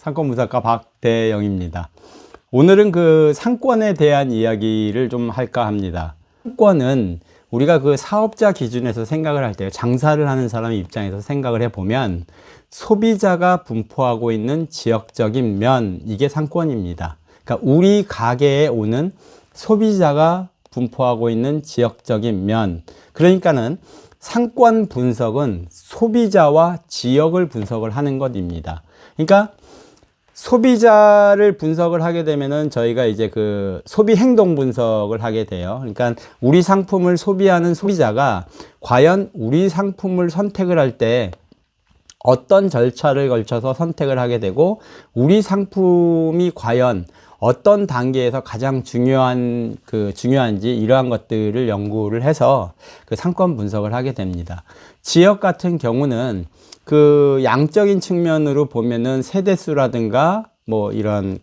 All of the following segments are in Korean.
상권분석가 박대영입니다. 오늘은 그 상권에 대한 이야기를 좀 할까 합니다. 상권은 우리가 그 사업자 기준에서 생각을 할 때, 장사를 하는 사람의 입장에서 생각을 해보면 소비자가 분포하고 있는 지역적인 면, 이게 상권입니다. 그러니까 우리 가게에 오는 소비자가 분포하고 있는 지역적인 면, 그러니까는 상권 분석은 소비자와 지역을 분석을 하는 것입니다. 그러니까 소비자를 분석을 하게 되면은 저희가 이제 그 소비 행동 분석을 하게 돼요. 그러니까 우리 상품을 소비하는 소비자가 과연 우리 상품을 선택을 할 때 어떤 절차를 걸쳐서 선택을 하게 되고, 우리 상품이 과연 어떤 단계에서 가장 중요한지, 이러한 것들을 연구를 해서 그 상권 분석을 하게 됩니다. 지역 같은 경우는 그 양적인 측면으로 보면은 세대수라든가 뭐 이런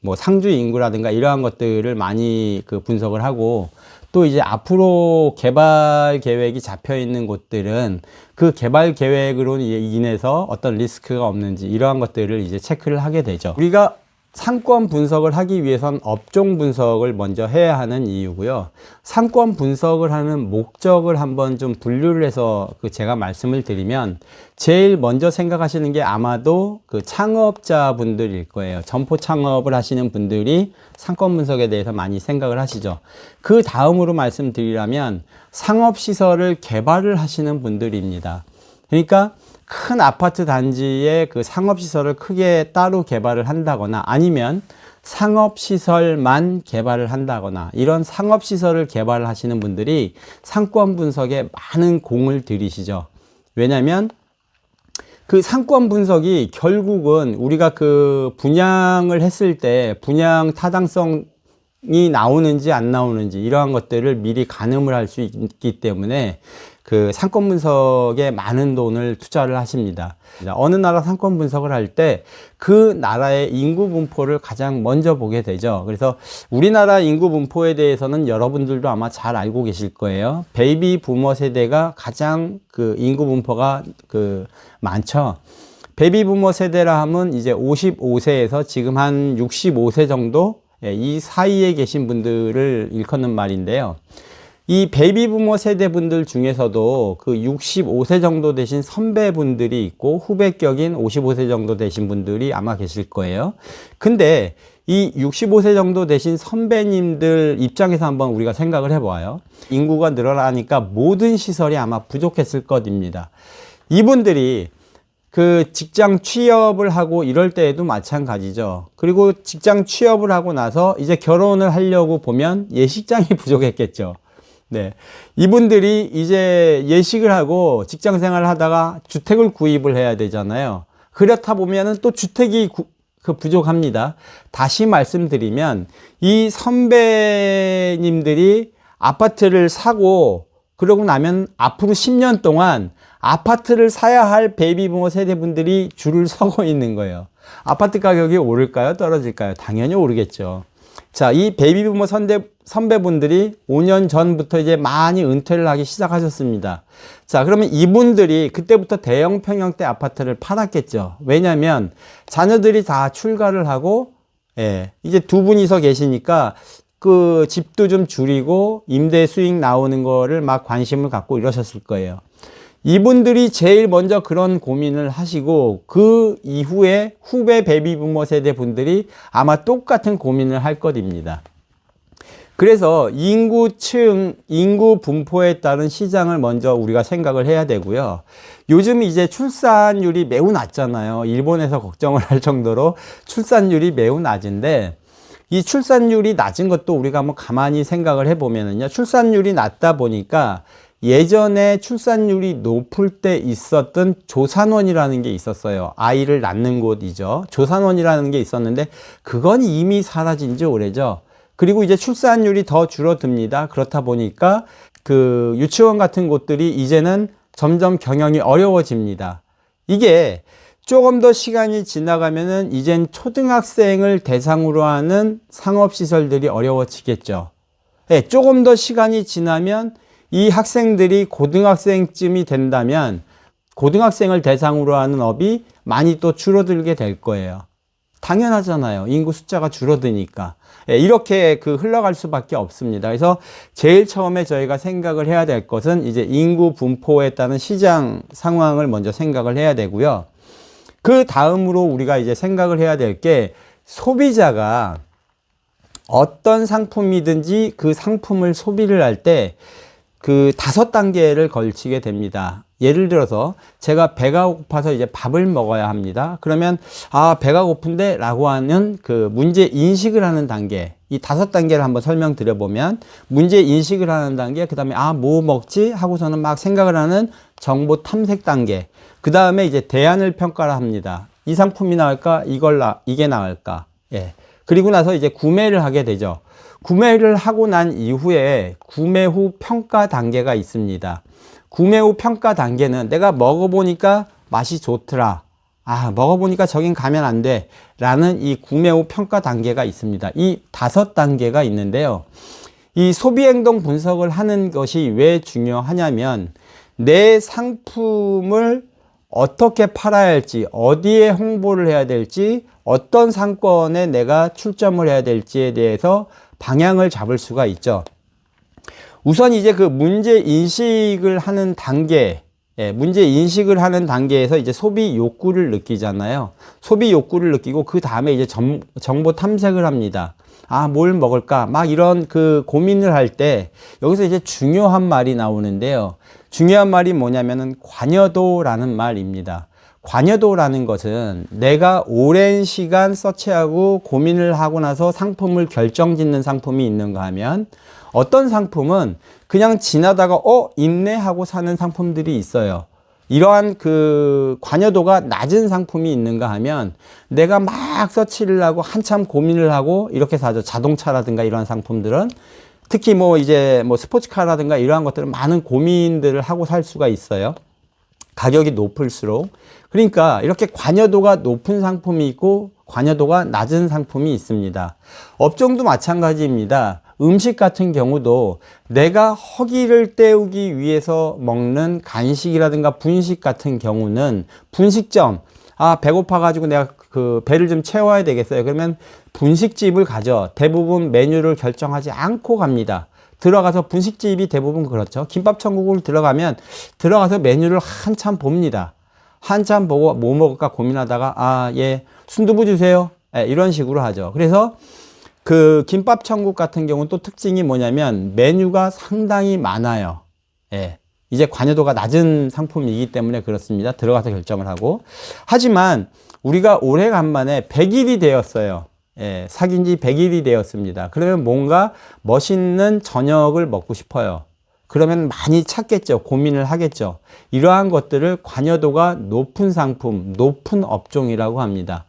뭐 상주 인구라든가 이러한 것들을 많이 분석을 하고, 또 이제 앞으로 개발 계획이 잡혀 있는 곳들은 그 개발 계획으로 인해서 어떤 리스크가 없는지, 이러한 것들을 이제 체크를 하게 되죠. 우리가 상권 분석을 하기 위해선 업종 분석을 먼저 해야 하는 이유고요. 상권 분석을 하는 목적을 한번 좀 분류를 해서 제가 말씀을 드리면, 제일 먼저 생각하시는 게 아마도 그 창업자분들일 거예요. 점포 창업을 하시는 분들이 상권 분석에 대해서 많이 생각을 하시죠. 그 다음으로 말씀드리라면 상업시설을 개발을 하시는 분들입니다. 그러니까 큰 아파트 단지에 그 상업시설을 크게 따로 개발을 한다거나, 아니면 상업시설만 개발을 한다거나, 이런 상업시설을 개발을 하시는 분들이 상권 분석에 많은 공을 들이시죠. 왜냐하면 그 상권 분석이 결국은 우리가 그 분양을 했을 때 분양 타당성이 나오는지 안 나오는지, 이러한 것들을 미리 가늠을 할 수 있기 때문에 그 상권 분석에 많은 돈을 투자를 하십니다. 어느 나라 상권 분석을 할 때 그 나라의 인구 분포를 가장 먼저 보게 되죠. 그래서 우리나라 인구 분포에 대해서는 여러분들도 아마 잘 알고 계실 거예요. 베이비 부머 세대가 가장 그 인구 분포가 많죠. 베이비 부머 세대라 하면 이제 55세에서 지금 한 65세 정도, 이 사이에 계신 분들을 일컫는 말인데요. 이 베이비 부머 세대 분들 중에서도 그 65세 정도 되신 선배분들이 있고, 후배격인 55세 정도 되신 분들이 아마 계실 거예요. 근데 이 65세 정도 되신 선배님들 입장에서 한번 우리가 생각을 해봐요. 인구가 늘어나니까 모든 시설이 아마 부족했을 것입니다. 이분들이 그 직장 취업을 하고 이럴 때에도 마찬가지죠. 그리고 직장 취업을 하고 나서 이제 결혼을 하려고 보면 예식장이 부족했겠죠. 네. 이분들이 이제 예식을 하고 직장 생활을 하다가 주택을 구입을 해야 되잖아요. 그렇다 보면은 또 주택이 부족합니다. 다시 말씀드리면, 이 선배님들이 아파트를 사고 그러고 나면 앞으로 10년 동안 아파트를 사야 할 베이비부머 세대분들이 줄을 서고 있는 거예요. 아파트 가격이 오를까요? 떨어질까요? 당연히 오르겠죠. 자, 이 베이비부머 선배분들이 5년 전부터 이제 많이 은퇴를 하기 시작하셨습니다. 자, 그러면 이분들이 그때부터 대형 평형대 아파트를 팔았겠죠. 왜냐면 자녀들이 다 출가를 하고, 이제 두 분이서 계시니까 그 집도 좀 줄이고 임대 수익 나오는 거를 막 관심을 갖고 이러셨을 거예요. 이분들이 제일 먼저 그런 고민을 하시고, 그 이후에 후배 베이비부머 세대 분들이 아마 똑같은 고민을 할 것입니다. 그래서 인구층, 인구 분포에 따른 시장을 먼저 우리가 생각을 해야 되고요. 요즘 이제 출산율이 매우 낮잖아요. 일본에서 걱정을 할 정도로 출산율이 매우 낮은데, 이 출산율이 낮은 것도 우리가 한번 가만히 생각을 해보면은요, 출산율이 낮다 보니까 예전에 출산율이 높을 때 있었던 조산원이라는 게 있었어요. 아이를 낳는 곳이죠. 조산원이라는 게 있었는데 그건 이미 사라진 지 오래죠. 그리고 이제 출산율이 더 줄어듭니다. 그렇다 보니까 그 유치원 같은 곳들이 이제는 점점 경영이 어려워집니다. 이게 조금 더 시간이 지나가면은 이젠 초등학생을 대상으로 하는 상업시설들이 어려워지겠죠. 조금 더 시간이 지나면 이 학생들이 고등학생쯤이 된다면 고등학생을 대상으로 하는 업이 많이 또 줄어들게 될 거예요. 당연하잖아요. 인구 숫자가 줄어드니까. 예, 이렇게 흘러갈 수밖에 없습니다. 그래서 제일 처음에 저희가 생각을 해야 될 것은 이제 인구 분포에 따른 시장 상황을 먼저 생각을 해야 되고요. 그 다음으로 우리가 이제 생각을 해야 될 게 소비자가 어떤 상품이든지 그 상품을 소비를 할 때 그 5단계를 걸치게 됩니다. 예를 들어서 제가 배가 고파서 이제 밥을 먹어야 합니다. 그러면 배가 고픈데 라고 하는 그 문제 인식을 하는 단계, 이 5단계를 한번 설명드려보면 문제 인식을 하는 단계, 그 다음에 뭐 먹지 하고서는 막 생각을 하는 정보 탐색 단계, 그 다음에 이제 대안을 평가를 합니다. 이 상품이 나을까? 이게 나을까? 예. 그리고 나서 이제 구매를 하게 되죠. 구매를 하고 난 이후에 구매 후 평가 단계가 있습니다. 구매 후 평가 단계는 내가 먹어보니까 맛이 좋더라. 먹어보니까 저긴 가면 안 돼. 라는 이 구매 후 평가 단계가 있습니다. 이 5단계가 있는데요. 이 소비행동 분석을 하는 것이 왜 중요하냐면 내 상품을 어떻게 팔아야 할지, 어디에 홍보를 해야 될지, 어떤 상권에 내가 출점을 해야 될지에 대해서 방향을 잡을 수가 있죠. 우선 이제 그 문제 인식을 하는 단계, 문제 인식을 하는 단계에서 이제 소비 욕구를 느끼잖아요. 소비 욕구를 느끼고 그 다음에 이제 정보 탐색을 합니다. 뭘 먹을까? 막 이런 고민을 할 때 여기서 이제 중요한 말이 나오는데요. 중요한 말이 뭐냐면은 관여도라는 말입니다. 관여도라는 것은 내가 오랜 시간 서치하고 고민을 하고 나서 상품을 결정짓는 상품이 있는가 하면 어떤 상품은 그냥 지나다가 있네 하고 사는 상품들이 있어요. 이러한 관여도가 낮은 상품이 있는가 하면 내가 막 서치를 하고 한참 고민을 하고 이렇게 사죠. 자동차라든가 이러한 상품들은 특히 이제 스포츠카라든가 이러한 것들은 많은 고민들을 하고 살 수가 있어요. 가격이 높을수록. 그러니까 이렇게 관여도가 높은 상품이 있고 관여도가 낮은 상품이 있습니다. 업종도 마찬가지입니다. 음식 같은 경우도 내가 허기를 때우기 위해서 먹는 간식이라든가 분식 같은 경우는 분식점, 배고파가지고 내가 배를 좀 채워야 되겠어요. 그러면 분식집을 가죠. 대부분 메뉴를 결정하지 않고 갑니다. 들어가서 분식집이 대부분 그렇죠. 김밥천국을 들어가서 메뉴를 한참 봅니다. 한참 보고 뭐 먹을까 고민하다가 순두부 주세요. 이런 식으로 하죠. 그래서 김밥천국 같은 경우는 또 특징이 뭐냐면 메뉴가 상당히 많아요. 이제 관여도가 낮은 상품이기 때문에 그렇습니다. 들어가서 결정을 하고. 하지만 우리가 오래간만에 100일이 되었어요. 사귄 지 100일이 되었습니다. 그러면 뭔가 멋있는 저녁을 먹고 싶어요. 그러면 많이 찾겠죠. 고민을 하겠죠. 이러한 것들을 관여도가 높은 상품, 높은 업종이라고 합니다.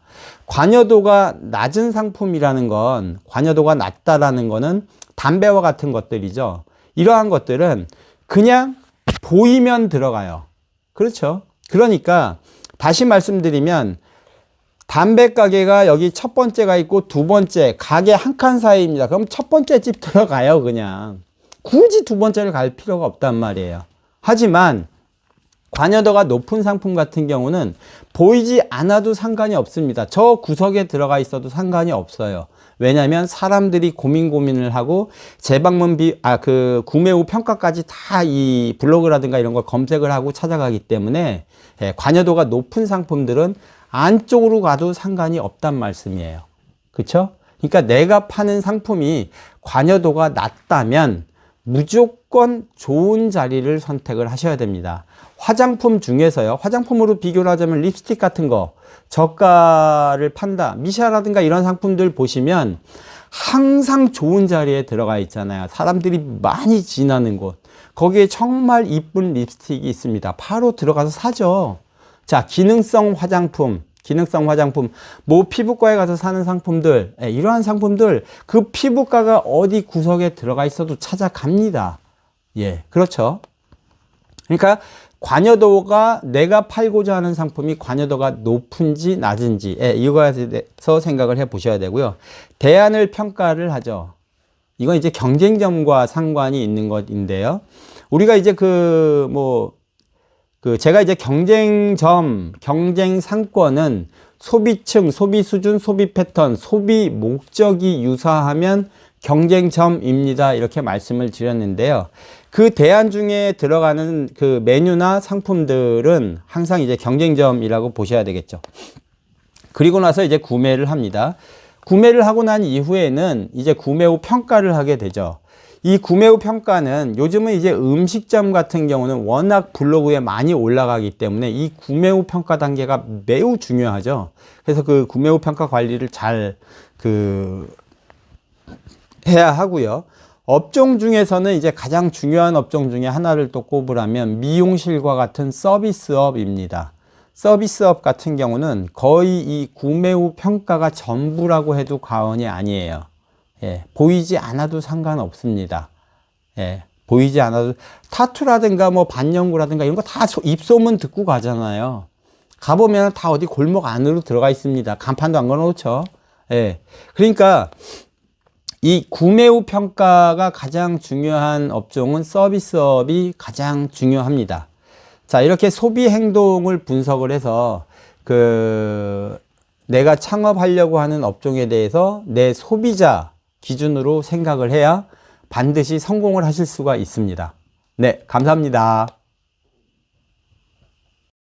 관여도가 낮은 상품이라는 건, 관여도가 낮다라는 거는 담배와 같은 것들이죠. 이러한 것들은 그냥 보이면 들어가요. 그렇죠. 그러니까 다시 말씀드리면 담배 가게가 여기 첫 번째가 있고 두 번째 가게 한 칸 사이입니다. 그럼 첫 번째 집 들어가요. 그냥 굳이 두 번째를 갈 필요가 없단 말이에요. 하지만 관여도가 높은 상품 같은 경우는 보이지 않아도 상관이 없습니다. 저 구석에 들어가 있어도 상관이 없어요. 왜냐하면 사람들이 고민을 하고 구매 후 평가까지 다 이 블로그라든가 이런 걸 검색을 하고 찾아가기 때문에 관여도가 높은 상품들은 안쪽으로 가도 상관이 없단 말씀이에요. 그렇죠? 그러니까 내가 파는 상품이 관여도가 낮다면 무조건 좋은 자리를 선택을 하셔야 됩니다. 화장품 중에서요. 화장품으로 비교를 하자면 립스틱 같은 거 저가를 판다. 미샤라든가 이런 상품들 보시면 항상 좋은 자리에 들어가 있잖아요. 사람들이 많이 지나는 곳. 거기에 정말 이쁜 립스틱이 있습니다. 바로 들어가서 사죠. 자, 기능성 화장품, 뭐 피부과에 가서 사는 상품들, 이러한 상품들 그 피부과가 어디 구석에 들어가 있어도 찾아갑니다. 그렇죠. 그러니까 관여도가 내가 팔고자 하는 상품이 관여도가 높은지 낮은지 이거에 대해서 생각을 해 보셔야 되고요. 대안을 평가를 하죠. 이건 이제 경쟁점과 상관이 있는 것인데요. 우리가 이제 제가 이제 경쟁점, 경쟁 상권은 소비층, 소비 수준, 소비 패턴, 소비 목적이 유사하면 경쟁점입니다. 이렇게 말씀을 드렸는데요. 그 대안 중에 들어가는 그 메뉴나 상품들은 항상 이제 경쟁점이라고 보셔야 되겠죠. 그리고 나서 이제 구매를 합니다. 구매를 하고 난 이후에는 이제 구매 후 평가를 하게 되죠. 이 구매 후 평가는 요즘은 이제 음식점 같은 경우는 워낙 블로그에 많이 올라가기 때문에 이 구매 후 평가 단계가 매우 중요하죠. 그래서 그 구매 후 평가 관리를 잘 해야 하고요. 업종 중에서는 이제 가장 중요한 업종 중에 하나를 또 꼽으라면 미용실과 같은 서비스업입니다. 서비스업 같은 경우는 거의 이 구매 후 평가가 전부라고 해도 과언이 아니에요. 예, 보이지 않아도 상관없습니다. 예, 보이지 않아도 타투라든가 뭐 반영구라든가 이런 거 다 입소문 듣고 가잖아요. 가보면 다 어디 골목 안으로 들어가 있습니다. 간판도 안 걸어놓죠. 예, 그러니까 이 구매 후 평가가 가장 중요한 업종은 서비스업이 가장 중요합니다. 자, 이렇게 소비 행동을 분석을 해서 내가 창업하려고 하는 업종에 대해서 내 소비자 기준으로 생각을 해야 반드시 성공을 하실 수가 있습니다. 네, 감사합니다.